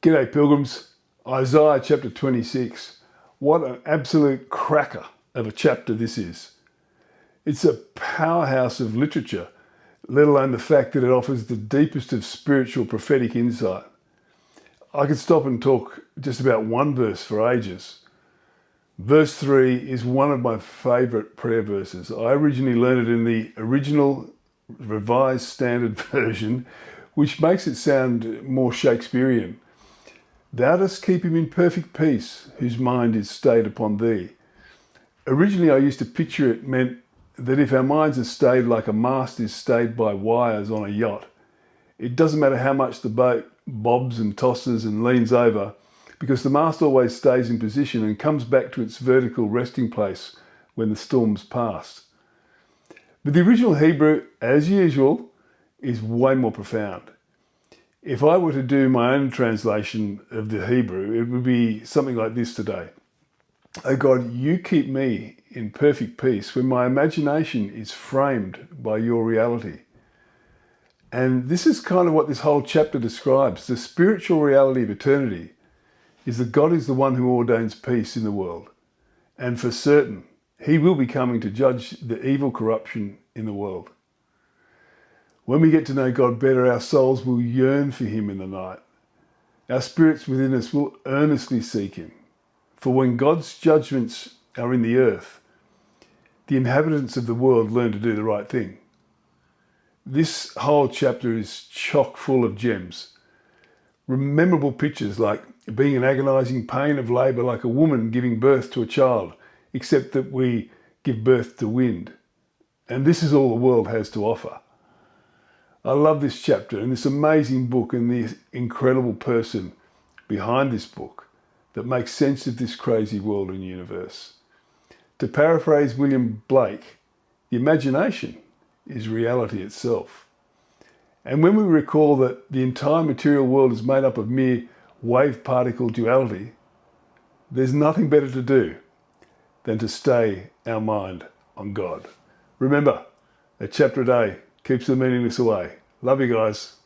G'day pilgrims, Isaiah chapter 26. What an absolute cracker of a chapter this is. It's a powerhouse of literature, let alone the fact that it offers the deepest of spiritual prophetic insight. I could stop and talk just about one verse for ages. Verse 3 is one of my favourite prayer verses. I originally learned it in the original Revised Standard Version, which makes it sound more Shakespearean. Thou dost keep him in perfect peace, whose mind is stayed upon thee. Originally, I used to picture it meant that if our minds are stayed like a mast is stayed by wires on a yacht, it doesn't matter how much the boat bobs and tosses and leans over, because the mast always stays in position and comes back to its vertical resting place when the storm's past. But the original Hebrew, as usual, is way more profound. If I were to do my own translation of the Hebrew, it would be something like this today. O God, you keep me in perfect peace when my imagination is framed by your reality. And this is kind of what this whole chapter describes. The spiritual reality of eternity is that God is the one who ordains peace in the world. And for certain, he will be coming to judge the evil corruption in the world. When we get to know God better, our souls will yearn for him in the night. Our spirits within us will earnestly seek him. For when God's judgments are in the earth, the inhabitants of the world learn to do the right thing. This whole chapter is chock full of gems. Memorable pictures like being in agonizing pain of labor like a woman giving birth to a child, except that we give birth to wind. And this is all the world has to offer. I love this chapter and this amazing book and the incredible person behind this book that makes sense of this crazy world and universe. To paraphrase William Blake, the imagination is reality itself. And when we recall that the entire material world is made up of mere wave-particle duality, there's nothing better to do than to stay our mind on God. Remember, a chapter a day keeps the meaningless away. Love you guys.